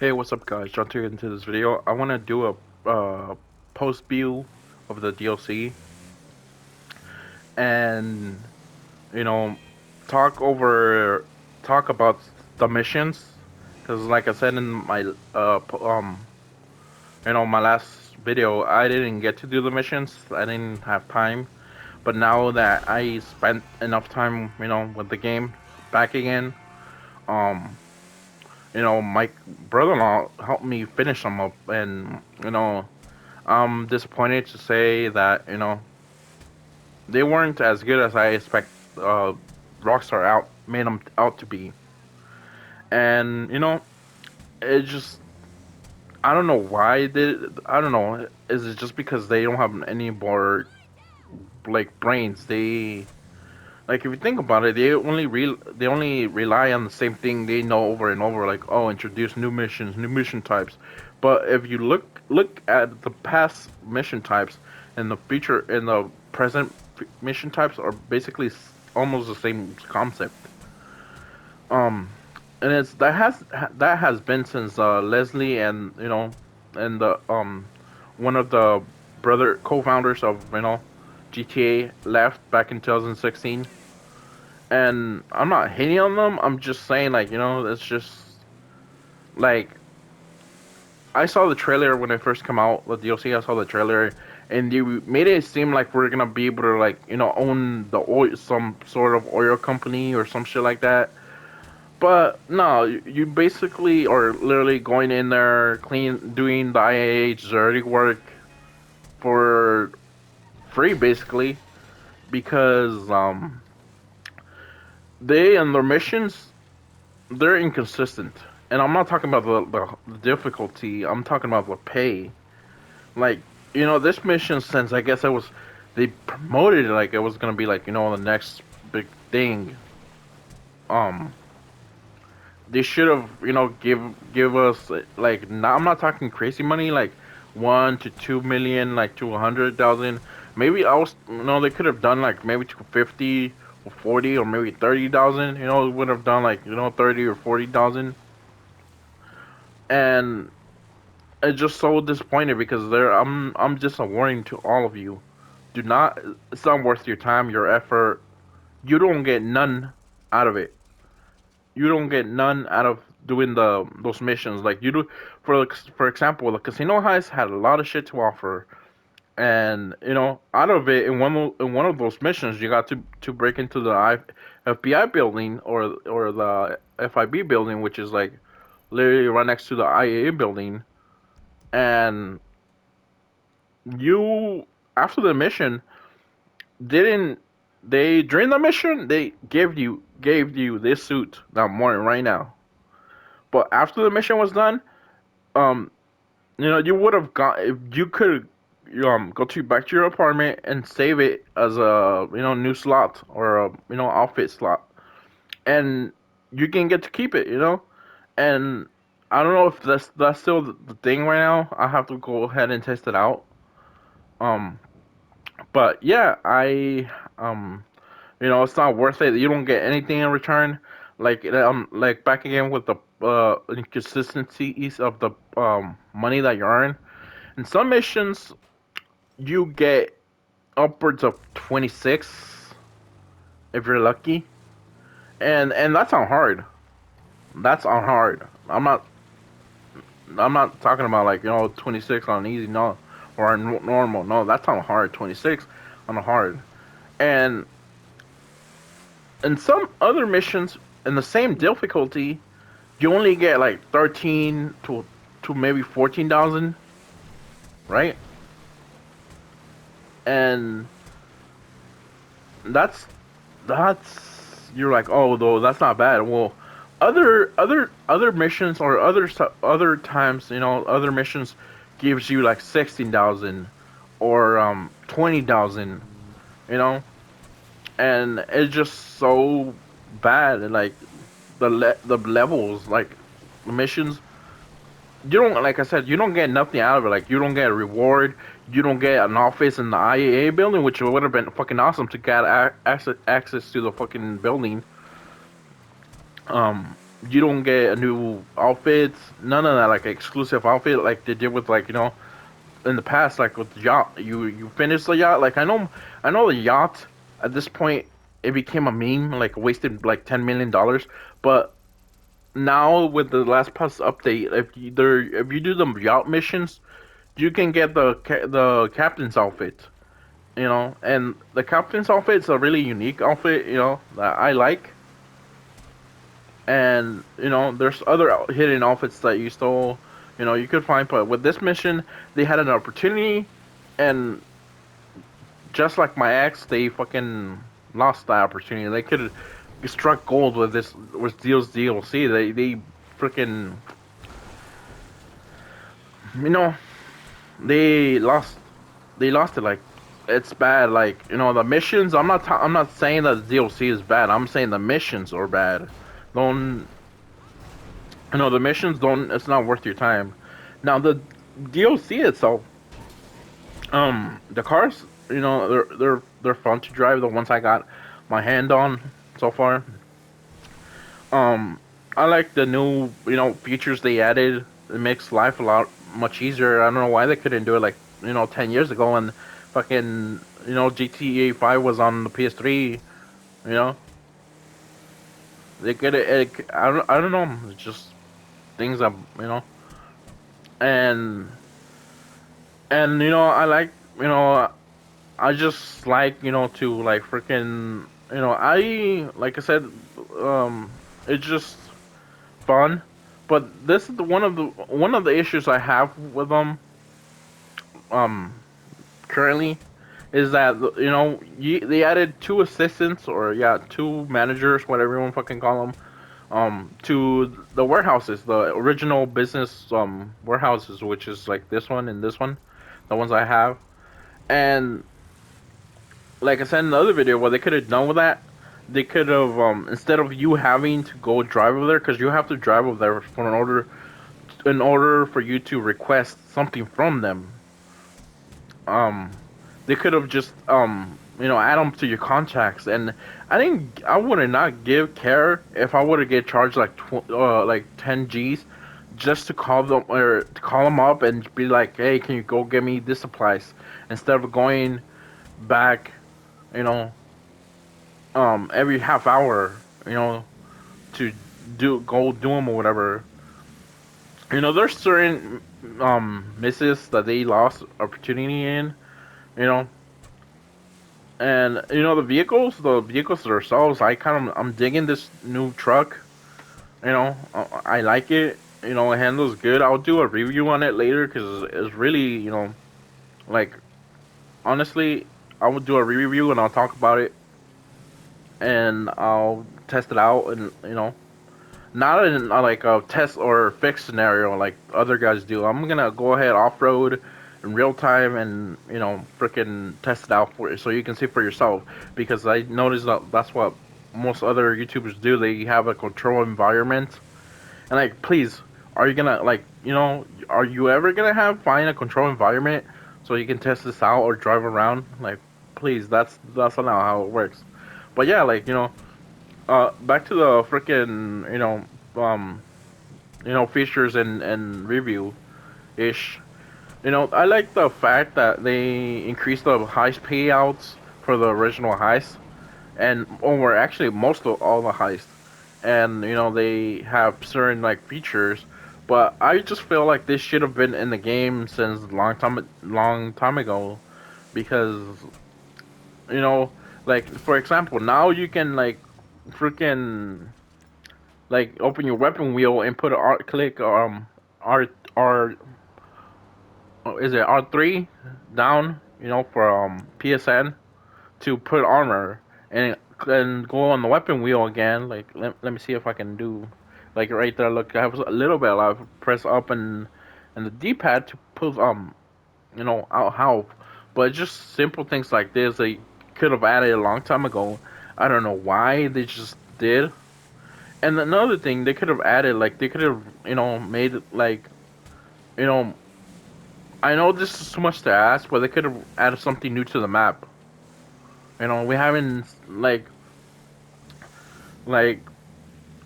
Hey, what's up, guys? John to into this video. I want to do a post view of the DLC and you know talk over talk about the missions because, like I said in my my last video, I didn't get to do the missions. I didn't have time. But now that I spent enough time, with the game back again, um, my brother-in-law helped me finish them up, and I'm disappointed to say that they weren't as good as I expect. Rockstar out made them out to be, and it just I don't know why they. I don't know. Is it just because they don't have any more like brains? They like if you think about it, they only rely on the same thing they know over and over. Like, oh, introduce new missions, new mission types. But if you look at the past mission types and the future and the present mission types are basically almost the same concept. Um, and that has been since Leslie and and the one of the brother co-founders of GTA left back in 2016. And I'm not hating on them. I'm just saying, like, it's just like I saw the trailer when it first came out. The DLC, I saw the trailer, and you made it seem like we're gonna be able to, like, own the oil, some sort of oil company or some shit like that. But no, you basically are literally going in there, doing the IAH dirty work for free, basically, because they and their missions they're inconsistent. And I'm not talking about the difficulty. I'm talking about the pay. Like, this mission, since I guess they promoted it like it was gonna be like, the next big thing. Um, they should have, give us like, I'm not talking crazy money, like 1 to 2 million, like 200,000. Maybe I was, they could have done like maybe 250 or 40 or maybe 30,000. It would have done like 30 or 40,000. And it's just so disappointed because I'm just a warning to all of you. Do not It's not worth your time, your effort. You don't get none out of it. You don't get none out of doing those missions like you do. For example, the casino heist had a lot of shit to offer, and out of it, in one of those missions, you got to break into the FBI building, or the FIB building, which is like literally right next to the IAA building. And you, after the mission, didn't they during the mission they gave you this suit that I'm wearing right now. But after the mission was done, um, you would have got if you could go to back to your apartment and save it as a new slot or a outfit slot, and you can get to keep it. And I don't know if that's still the thing right now. I have to go ahead and test it out. Um, but yeah, it's not worth it. You don't get anything in return. Like back again with the inconsistencies of the money that you earn. In some missions, you get upwards of 26 if you're lucky, and that's on hard. That's on hard. I'm not talking about like 26 on easy, no, or on normal. No, that's on hard. 26 on a hard. And in some other missions in the same difficulty, you only get like 13 to maybe 14,000, right? And that's you're like, oh, though that's not bad. Well, other missions or other times, other missions gives you like 16,000 or 20,000, you know, and it's just so bad. And like the levels, like the missions, you don't, like I said, you don't get nothing out of it. Like, you don't get a reward. You don't get an office in the IAA building, which would have been fucking awesome to get access to the fucking building. Um, You don't get a new outfits, none of that like exclusive outfit like they did with like in the past like with the yacht. You finish the yacht. Like I know the yacht at this point it became a meme like wasted like $10 million, but now with the last pass update, if you do the yacht missions, you can get the captain's outfit. And the captain's outfit's a really unique outfit. That I like. And there's other hidden outfits that you still you could find, but with this mission they had an opportunity, and just like my ex, they fucking lost that opportunity. They could have struck gold with this with Deal's DLC. They freaking you know they lost it. Like, it's bad. Like, the missions. I'm not saying that the DLC is bad. I'm saying the missions are bad. Don't the missions don't. It's not worth your time. Now the DLC itself, the cars, they're fun to drive. The ones I got my hand on so far. Um, I like the new features they added. It makes life a lot much easier. I don't know why they couldn't do it like 10 years ago, and fucking GTA 5 was on the PS3. You know they could. I don't know. It's just things that and I like I just like to like freaking I like I said, it's just fun. But this is one of the issues I have with them um currently is that they added two assistants, or yeah, two managers, whatever you want to fucking call them, to the warehouses, the original business warehouses, which is like this one and this one, the ones I have. And like I said in the other video, what they could have done with that, they could have instead of you having to go drive over there, because you have to drive over there for in order for you to request something from them. um they could have just add them to your contacts. And I would not give care if I would have get charged like like 10 G's just to call them, or to call them up and be like, hey, can you go get me this supplies, instead of going back, you know every half hour, to do them or whatever. There's certain misses that they lost opportunity in, you know and the vehicles themselves, I'm digging this new truck. I like it. It handles good. I'll do a review on it later, because it's really, like, honestly, I will do a review and I'll talk about it, and I'll test it out, and not in like a test or fix scenario like other guys do. I'm gonna go ahead off road in real time, and freaking test it out for you so you can see for yourself. Because I noticed that that's what most other YouTubers do. They have a control environment, and like, please, are you gonna like are you ever gonna find a control environment so you can test this out or drive around? Like, please, that's not how it works. But yeah, like back to the freaking features and review ish. I like the fact that they increased the heist payouts for the original heist, and over actually most of all the heist. And they have certain like features, but I just feel like this should have been in the game since long time ago, because you know like, for example, now you can like freaking like open your weapon wheel and put a click R R is it R3 down, for PSN, to put armor, and go on the weapon wheel again. Like, let me see if I can do like right there. Look, I have a little bit. I press up and the D-pad to put out health. But just simple things like this they could have added a long time ago. I don't know why they just did. And another thing they could have added, like, they could have made it like, you know I know this is too much to ask, but they could have added something new to the map. We haven't like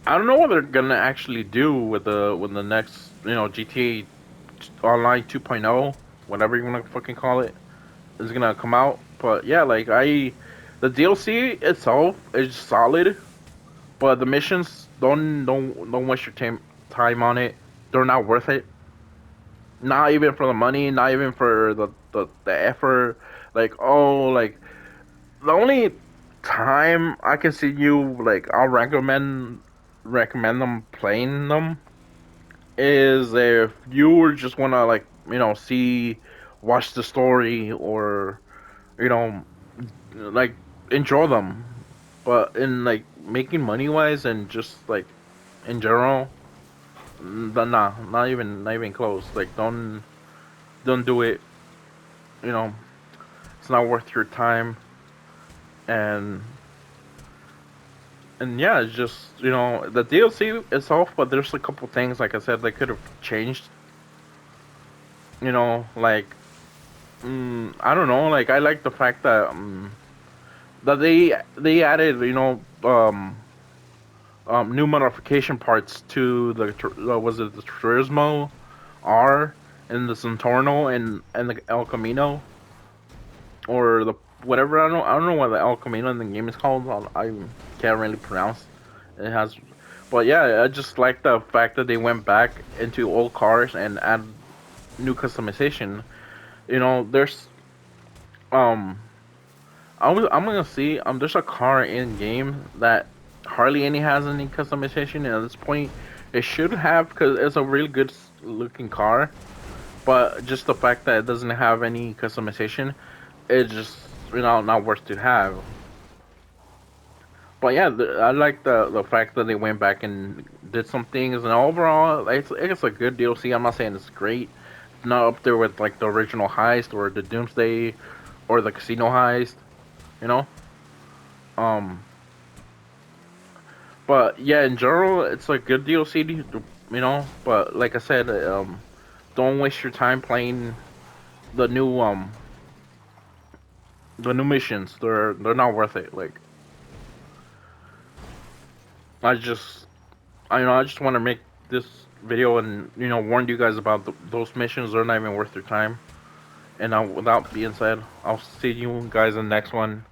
I don't know what they're gonna actually do with the next GTA Online 2.0, whatever you wanna fucking call it, is gonna come out. But yeah, like the DLC itself is solid, but the missions don't waste your time on it. They're not worth it. Not even for the money, not even for the effort. Like like the only time I can see you like I'll recommend them playing them is if you just want to like see watch the story or you know like enjoy them, but in like making money wise and just like in general, nah, not even close. Like don't do it. You know, it's not worth your time. And yeah, it's just the DLC itself, but there's a couple things like I said they could have changed. Like I don't know. Like I like the fact that they added new modification parts to was it the Turismo R and the Centorno and the El Camino or the whatever I don't know what the El Camino in the game is called. I can't really pronounce. It has, but yeah, I just like the fact that they went back into old cars and add new customization. There's um I'm gonna see there's a car in game that hardly any has any customization, and at this point it should have because it's a really good looking car. But just the fact that it doesn't have any customization, it's just not worth to have. But yeah, I like the fact that they went back and did some things, and overall, it's a good DLC. I'm not saying it's great. It's not up there with like the original heist or the Doomsday or the Casino heist, you know. Um, but yeah, in general, it's a good DLC, But like I said, don't waste your time playing the new missions. They're not worth it. Like I just I just want to make this video and warn you guys about those missions. They're not even worth your time. And without being said, I'll see you guys in the next one.